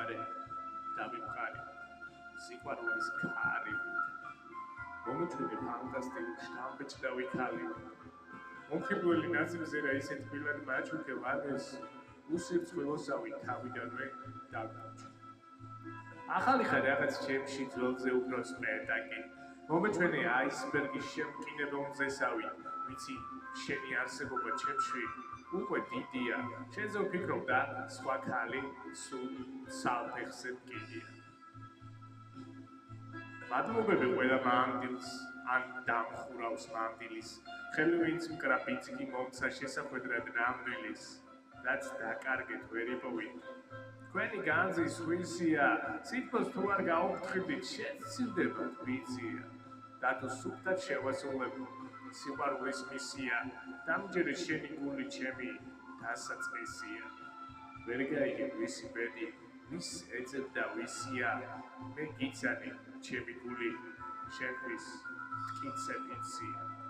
მყარე დავიმყარი სიყვარულის ქარი მომეჩვენე ფანტასტიკურ შთამბეჭდავი ქალი მომხიბვლელი ნაწილზე რა ისეთ მილად მაჩუქე ვარეს უსირცხვილოსავი თავიდანვე დაგვრჩა ახალი ხარ რაღაც ჩემში ძველზე უფრო სპექტაკი მომეჩვენე აისბერგის შემკინებელ მზესავი ვიცი შენი არსებობა ჩემში უკვე დიდია შენზე ვფიქრობ და სხვა ქალი სულ საფეხზე მკიდია მადლობები ყველა მანდილს ან დამხურავს მანდილის ხელი ვინც მკრა ბიძგი მომცა შესახვედრად ნამდვილის რაც დაკარგეთ ვერ იპოვით თქვენი განძი სხვისია სიტყვას თუ არ გაუფრთხილდით შეცილდება ბიძია დათო სუფთად შევასრულებო სიყვარულის მისია დამჯერე შენი გული ჩემი დასაწყისია ვერ გაიგებ ვისი ბედი ვის ეძებდა ვისია მე გიცანი ჩემი გული შენთვის მტკიცე ფიცია